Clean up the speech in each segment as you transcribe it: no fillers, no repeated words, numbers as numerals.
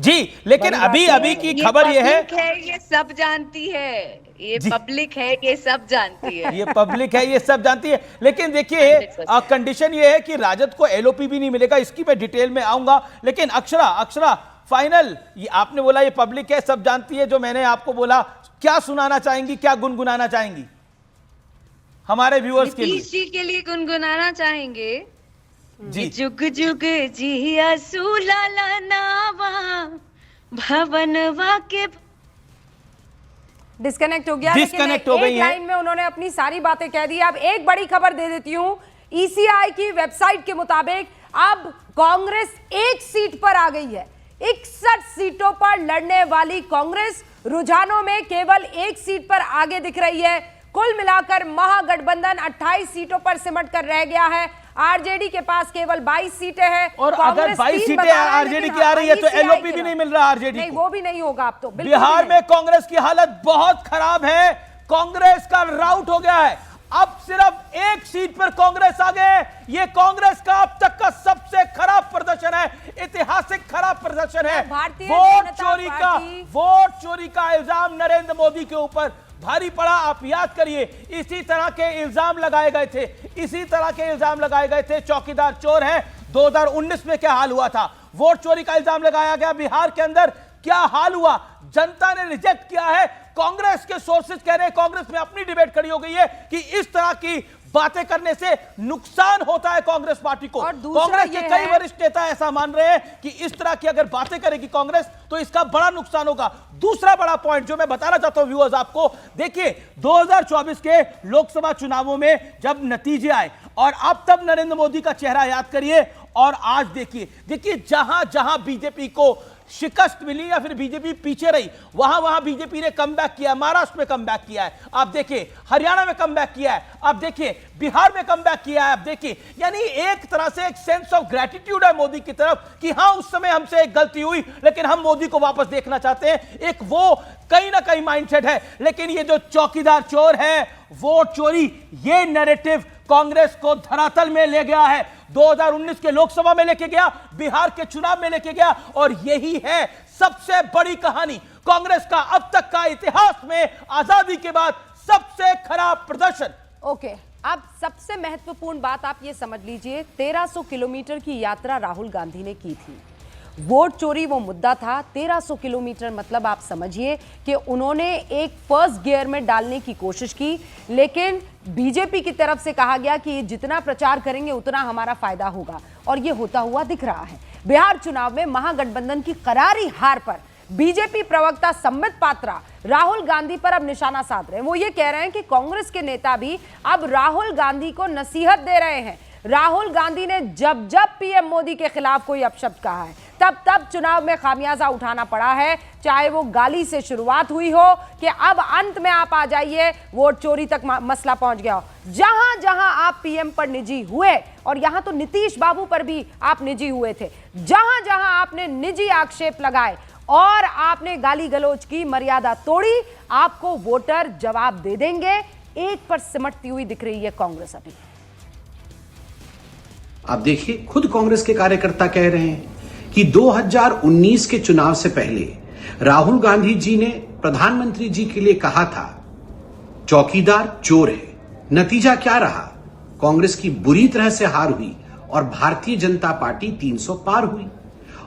जी, लेकिन अभी अभी की खबर ये है, ये सब जानती है, ये पब्लिक है, ये सब जानती है, ये पब्लिक है, ये सब जानती है। लेकिन देखिए, कंडीशन ये है कि राजद को एलओपी भी नहीं मिलेगा, इसकी मैं डिटेल में आऊंगा। लेकिन अक्षरा फाइनल, ये आपने बोला ये पब्लिक है, सब जानती है, जो मैंने आपको बोला, क्या सुनाना चाहेंगी, क्या गुनगुनाना चाहेंगी हमारे व्यूअर्स के लिए? नीतीश जी के लिए गुनगुनाना चाहेंगे जी। जुग जुग जिया सुलाला नावा भवनवा के। डिस्कनेक्ट हो गया, डिस्कनेक्ट हो गई एक लाइन में उन्होंने अपनी सारी बातें कह दी। अब एक बड़ी खबर दे देती हूं, ईसीआई की वेबसाइट के मुताबिक अब कांग्रेस एक सीट पर आ गई है। 61 सीटों पर लड़ने वाली कांग्रेस रुझानों में केवल एक सीट पर आगे दिख रही है। कुल मिलाकर महागठबंधन 28 सीटों पर सिमट कर रह गया है। आरजेडी के पास केवल 22 सीटें हैं, और अगर 22 सीटें आरजेडी की आ रही है तो एलओपी भी नहीं मिल रहा आरजेडी नहीं, को। वो भी नहीं होगा अब तो। बिहार में कांग्रेस की हालत बहुत खराब है, कांग्रेस का राउट हो गया है। अब सिर्फ एक सीट पर कांग्रेस आ गए। ये कांग्रेस का अब तक का सबसे खराब प्रदर्शन है, ऐतिहासिक खराब प्रदर्शन है। वोट चोरी का इल्जाम नरेंद्र मोदी के ऊपर भारी पड़ा। आप याद करिए, इसी तरह के इल्जाम लगाए गए थे, चौकीदार चोर है। 2019 में क्या हाल हुआ था, वोट चोरी का इल्जाम लगाया गया, बिहार के अंदर क्या हाल हुआ, जनता ने रिजेक्ट किया है। कांग्रेस के सोर्सेज कह रहे हैं, कांग्रेस में अपनी डिबेट खड़ी हो गई है कि इस तरह की बातें करने से नुकसान होता है कांग्रेस पार्टी को। कांग्रेस के कई वरिष्ठ नेता ऐसा मान रहे हैं कि इस तरह की अगर बातें करेगी कांग्रेस तो इसका बड़ा नुकसान होगा। दूसरा बड़ा पॉइंट जो मैं बताना चाहता हूं व्यूअर्स आपको, देखिए 2024 के लोकसभा चुनावों में जब नतीजे आए और अब तब नरेंद्र मोदी का चेहरा याद करिए और आज देखिए जहां जहां बीजेपी को शिकस्त मिली या फिर बीजेपी पीछे रही, वहां बीजेपी ने कमबैक किया। महाराष्ट्र में कमबैक किया है, आप देखिए हरियाणा में कमबैक किया है, आप देखिए बिहार में कमबैक किया है, आप देखिए। यानी एक तरह से एक सेंस ऑफ ग्रेटिट्यूड है मोदी की तरफ कि हां उस समय हमसे एक गलती हुई लेकिन हम मोदी को वापस देखना चाहते हैं। एक वो कहीं ना कहीं माइंडसेट है। लेकिन ये जो चौकीदार चोर है, वोट चोरी, ये नैरेटिव कांग्रेस को धरातल में ले गया है। 2019 के लोकसभा में लेके गया, बिहार के चुनाव में लेके गया, और यही है सबसे बड़ी कहानी कांग्रेस का अब तक का इतिहास में आजादी के बाद सबसे खराब प्रदर्शन। ओके, अब सबसे महत्वपूर्ण बात आप ये समझ लीजिए, 1300 किलोमीटर की यात्रा राहुल गांधी ने की थी। वोट चोरी वो मुद्दा था। 1300 किलोमीटर मतलब आप समझिए कि उन्होंने एक फर्स्ट गियर में डालने की कोशिश की, लेकिन बीजेपी की तरफ से कहा गया कि जितना प्रचार करेंगे उतना हमारा फायदा होगा, और ये होता हुआ दिख रहा है। बिहार चुनाव में महागठबंधन की करारी हार पर बीजेपी प्रवक्ता संबित पात्रा राहुल गांधी पर अब निशाना साध रहे हैं। वो ये कह रहे हैं कि कांग्रेस के नेता भी अब राहुल गांधी को नसीहत दे रहे हैं। राहुल गांधी ने जब पीएम मोदी के खिलाफ कोई अपशब्द कहा है, तब चुनाव में खामियाजा उठाना पड़ा है, चाहे वो गाली से शुरुआत हुई हो कि अब अंत में आप आ जाइए, वोट चोरी तक मसला पहुंच गया हो। जहां जहां आप पीएम पर निजी हुए, और यहां तो नीतीश बाबू पर भी आप निजी हुए थे, जहां जहां आपने निजी आक्षेप लगाए और आपने गाली गलौज की, मर्यादा तोड़ी, आपको वोटर जवाब दे देंगे। एक पर सिमटती हुई दिख रही है कांग्रेस अभी। आप देखिए, खुद कांग्रेस के कार्यकर्ता कह रहे हैं कि 2019 के चुनाव से पहले राहुल गांधी जी ने प्रधानमंत्री जी के लिए कहा था चौकीदार चोर है। नतीजा क्या रहा? कांग्रेस की बुरी तरह से हार हुई और भारतीय जनता पार्टी 300 पार हुई।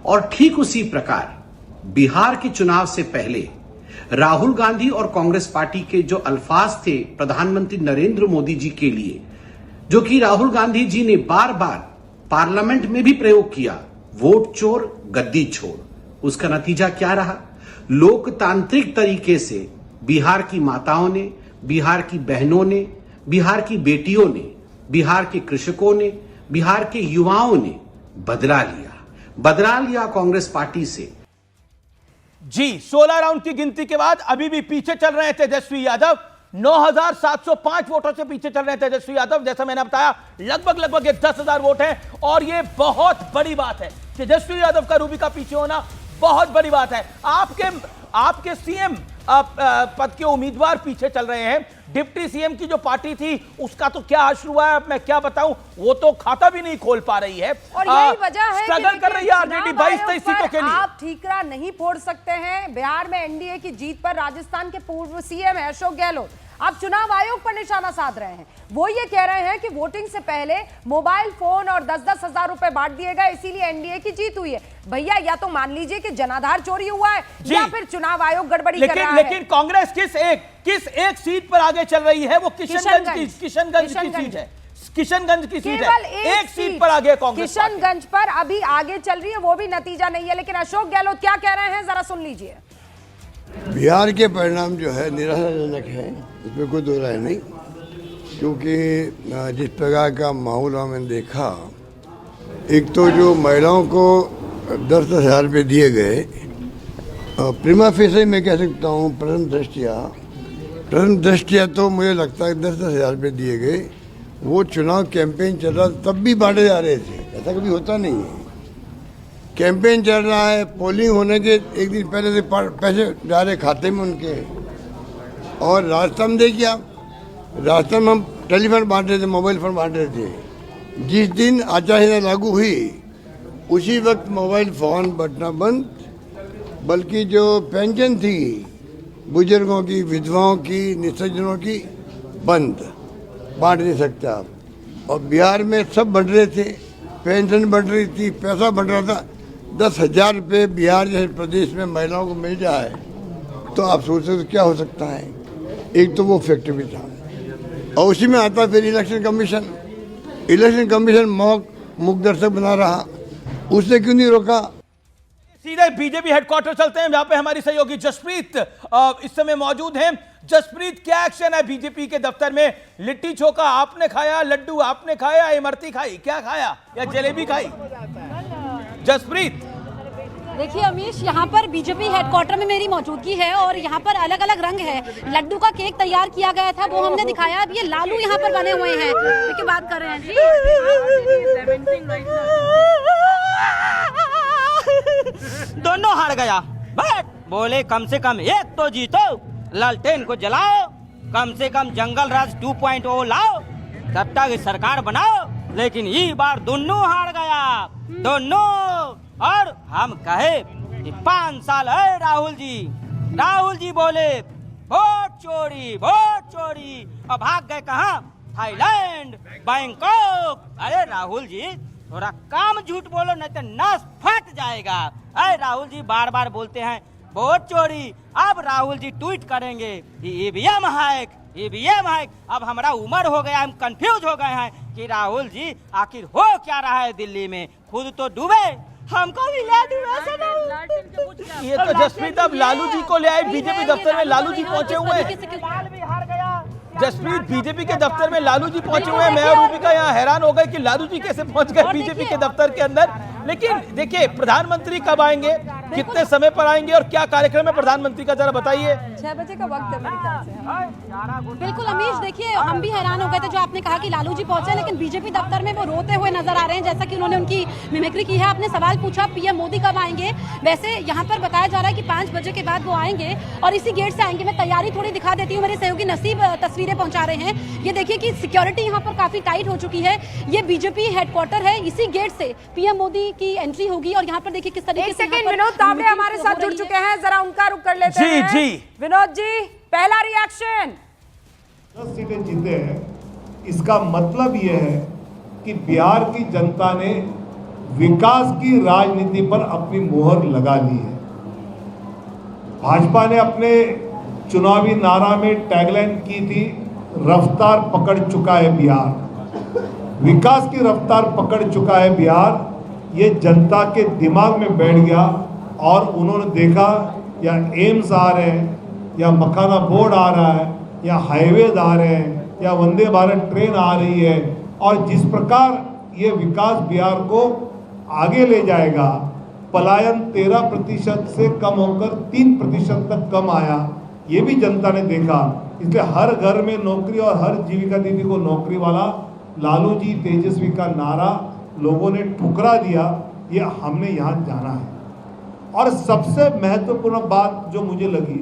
और ठीक उसी प्रकार बिहार के चुनाव से पहले राहुल गांधी और कांग्रेस पार्टी के जो अल्फाज थे प्रधानमंत्री नरेंद्र मोदी जी के लिए, जो कि राहुल गांधी जी ने बार बार पार्लियामेंट में भी प्रयोग किया, वोट चोर गद्दी छोड़, उसका नतीजा क्या रहा? लोकतांत्रिक तरीके से बिहार की माताओं ने, बिहार की बहनों ने, बिहार की बेटियों ने, बिहार के कृषकों ने, बिहार के युवाओं ने बदला लिया कांग्रेस पार्टी से। जी, 16 राउंड की गिनती के बाद अभी भी पीछे चल रहे हैं तेजस्वी यादव। 9,705 वोटों से पीछे चल रहे हैं तेजस्वी यादव। जैसा मैंने बताया, लगभग 10,000 वोट हैं, और ये बहुत बड़ी बात है। तेजस्वी यादव का रूबी का पीछे होना बहुत बड़ी बात है। आपके सीएम पद के उम्मीदवार पीछे चल रहे हैं। डिप्टी सीएम की जो पार्टी थी उसका तो क्या हाल हुआ है, मैं क्या बताऊं, वो तो खाता भी नहीं खोल पा रही है और यही वजह है स्ट्रगल कर रही है आरजेडी 22-23 सीटों के लिए। आप ठीकरा नहीं फोड़ सकते हैं। बिहार में एनडीए की जीत पर राजस्थान के पूर्व सीएम है अशोक गहलोत, आप चुनाव आयोग पर निशाना साध रहे हैं। वो ये कह रहे हैं कि वोटिंग से पहले मोबाइल फोन और 10-10 हजार रुपए बांट दिए गए, इसीलिए एनडीए की जीत हुई है। भैया या तो मान लीजिए कि जनाधार चोरी हुआ है या फिर चुनाव आयोग गड़बड़ी कर रहा है। लेकिन कांग्रेस किस एक सीट पर आगे चल रही है, वो किशनगंज की सीट है। किशनगंज की सीट है, एक सीट पर आगे कांग्रेस किशनगंज पर अभी आगे चल रही है, वो भी नतीजा नहीं है। लेकिन अशोक गहलोत क्या कह रहे हैं, जरा सुन लीजिए। बिहार के परिणाम जो है निराशाजनक है, इसमें कोई दो राय नहीं, क्योंकि जिस प्रकार का माहौल हमने देखा, एक तो जो महिलाओं को 10-10 हजार रुपये दिए गए, प्रीमा फेसी मैं कह सकता हूँ प्रथम दृष्टिया तो मुझे लगता है 10-10 हजार रुपये दिए गए। वो चुनाव कैंपेन चल रहा तब भी बांटे जा रहे थे, ऐसा कभी होता नहीं है। कैंपेन चल रहा है, पोलिंग होने के एक दिन पहले से पैसे जा रहे खाते में उनके। और राजस्थान में देखिए आप, राजस्थान में हम टेलीफोन बांट रहे थे, मोबाइल फोन बांट रहे थे। जिस दिन आचार संहिता लागू हुई उसी वक्त मोबाइल फोन बटना बंद, बल्कि जो पेंशन थी बुजुर्गों की, विधवाओं की, निस्सज्जनों की, बंद, बांट नहीं सकते आप। और बिहार में सब बढ़ रहे थे, पेंशन बढ़ रही थी, पैसा बढ़ रहा था। 10,000 रुपये बिहार जैसे प्रदेश में महिलाओं को मिल जाए तो आप सोच सकते क्या हो सकता है। एक तो वो फैक्टर भी था, और उसी में आता फिर इलेक्शन कमीशन मूक दर्शक बना रहा, उसने क्यों नहीं रोका। सीधे बीजेपी हेडक्वार्टर चलते हैं, जहां पे हमारी सहयोगी जसप्रीत इस समय मौजूद हैं। जसप्रीत, क्या एक्शन है बीजेपी के दफ्तर में? लिट्टी चोखा आपने खाया, लड्डू आपने खाया, इमरती खाई, क्या खाया या जलेबी खाई? जसप्रीत, देखिए अमीश, यहाँ पर बीजेपी हेडक्वार्टर में मेरी मौजूदगी है और यहाँ पर अलग अलग रंग है। लड्डू का केक तैयार किया गया था, वो हमने दिखाया। अब ये लालू यहाँ पर बने हुए हैं, देखिए बात कर रहे हैं जी। दोनों हार गया, बट बोले कम से कम एक तो जीतो, लालटेन को जलाओ, कम से कम जंगल राज 2.0 लाओ, तब तक सरकार बनाओ। लेकिन ये बार दोनों हार गया, दोनों। और हम कहे कि 5 साल है राहुल जी बोले वोट चोरी और भाग गए कहाँ? Thailand, Bangkok. अरे राहुल जी थोड़ा काम झूठ बोलो, नहीं तो नस फट जाएगा। अरे राहुल जी बार बार बोलते हैं वोट चोरी, अब राहुल जी ट्वीट करेंगे ईवीएम हैक। अब हमारा उम्र हो गया, हम कंफ्यूज हो गए हैं कि राहुल जी आखिर हो क्या रहा है दिल्ली में। खुद तो डूबे, हमको भी ला डूबे। ये तो जसप्रीत अब लालू जी को ले आए बीजेपी दफ्तर में, लालू जी पहुंचे हुए हैं। जसप्रीत, बीजेपी के दफ्तर में लालू जी पहुंचे हुए हैं। मैं और रूबिका यहाँ हैरान हो गए कि लालू जी कैसे पहुंच गए बीजेपी के दफ्तर के अंदर। लेकिन देखिए, प्रधानमंत्री कब आएंगे, कितने समय पर आएंगे और क्या कार्यक्रम है प्रधानमंत्री का, जरा बताइए। 6 बजे का वक्त है मेरे ख्याल से। बिल्कुल अमीश, देखिए हम भी हैरान हो गए थे जो आपने कहा कि लालू जी पहुंचे, लेकिन बीजेपी दफ्तर में वो रोते हुए नजर आ रहे हैं, जैसा कि उन्होंने उनकी मिमिक्री की है। आपने सवाल पूछा पीएम मोदी कब आएंगे, वैसे यहाँ पर बताया जा रहा है कि 5 बजे के बाद वो आएंगे और इसी गेट से आएंगे। मैं तैयारी थोड़ी दिखा देती हूँ, मेरे सहयोगी नसीब तस्वीरें पहुंचा रहे हैं। ये देखिए कि सिक्योरिटी यहाँ पर काफी टाइट हो चुकी है। ये बीजेपी हेडक्वार्टर है, इसी गेट से पीएम मोदी की एंट्री होगी। और यहाँ पर देखिए किस तरीके से विनोद तावड़े हमारे साथ जुड़ चुके हैं, जरा उनका रुख कर लेते हैं। जी विनोद जी, पहला रिएक्शन। 10 सीटें जीते हैं, इसका मतलब यह है कि बिहार की जनता ने विकास की राजनीति पर अपनी मोहर लगा ली है। भाजपा ने अपने चुनावी नारा में टैगलाइन की थी, रफ्तार पकड़ चुका है बिहार। विकास की रफ्तार पकड़ चुका है बिहार, ये जनता के दिमाग में बैठ गया। और उन्होंने देखा या एम्स आ रहे हैं, या मखाना बोर्ड आ रहा है, या हाईवेज आ रहे हैं, या वंदे भारत ट्रेन आ रही है, और जिस प्रकार ये विकास बिहार को आगे ले जाएगा, पलायन 13% से कम होकर 3% तक कम आया, ये भी जनता ने देखा। इसलिए हर घर में नौकरी और हर जीविका दीदी को नौकरी वाला लालू जी तेजस्वी का नारा लोगों ने ठुकरा दिया। ये हमने यहाँ जाना है। और सबसे महत्वपूर्ण बात जो मुझे लगी,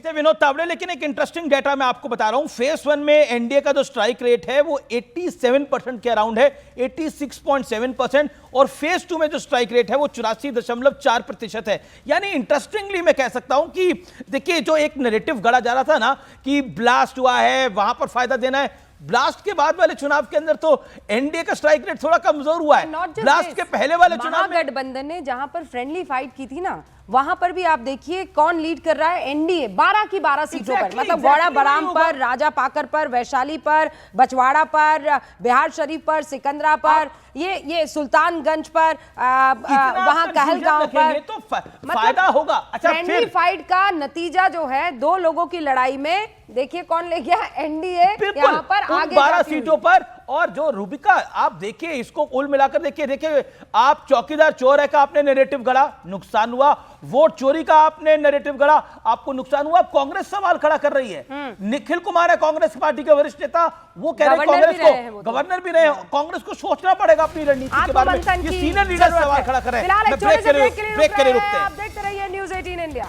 थे विनोद तावड़े, लेकिन एक इंटरेस्टिंग डेटा मैं आपको बता रहा हूं। फेज 1 में एनडीए का जो स्ट्राइक रेट है वो 87% के अराउंड है, 86.7%, और फेज 2 में जो स्ट्राइक रेट है वो 84.4% है। यानी इंटरेस्टिंगली मैं कह सकता हूं कि देखिए, जो एक नैरेटिव गढ़ा जा रहा था ना कि ब्लास्ट हुआ है, वहां पर फायदा देना है, ब्लास्ट के बाद वाले चुनाव के अंदर तो एनडीए का स्ट्राइक रेट थोड़ा कमजोर हुआ है। ब्लास्ट के पहले वाले चुनाव में महागठबंधन ने जहां पर फ्रेंडली फाइट की थी ना, वहां पर भी आप देखिए कौन लीड कर रहा है, एनडीए 12 की 12 सीटों पर, मतलब गौड़ा बराम पर, राजा पाकर पर, वैशाली पर, बछवाड़ा पर, बिहार शरीफ पर, सिकंदरा पर, ये सुल्तानगंज पर, वहां कहलगांव पर, तो फायदा होगा। अच्छा, फ्रेंडली फाइट का नतीजा जो है 2 लोगों की लड़ाई में, देखिए कौन ले गया, एनडीए यहाँ पर आगे 12 सीटों पर। और जो रूबिका, आप देखिए इसको कुल मिलाकर देखिए, आप चौकीदार चोर है का आपने नैरेटिव गढ़ा, नुकसान हुआ। वोट चोरी का आपने नैरेटिव गढ़ा, आपको नुकसान हुआ। कांग्रेस सवाल खड़ा कर रही है। निखिल कुमार है कांग्रेस पार्टी के वरिष्ठ नेता, वो कह रहे हैं कांग्रेस को, गवर्नर भी रहे, कांग्रेस को सोचना पड़ेगा अपनी रणनीति के बारे में। ये सीनियर लीडर सवाल खड़ा कर रहे हैं। फिलहाल ब्रेक के लिए रुकते हैं। आप देखते रहिए न्यूज़ 18 इंडिया।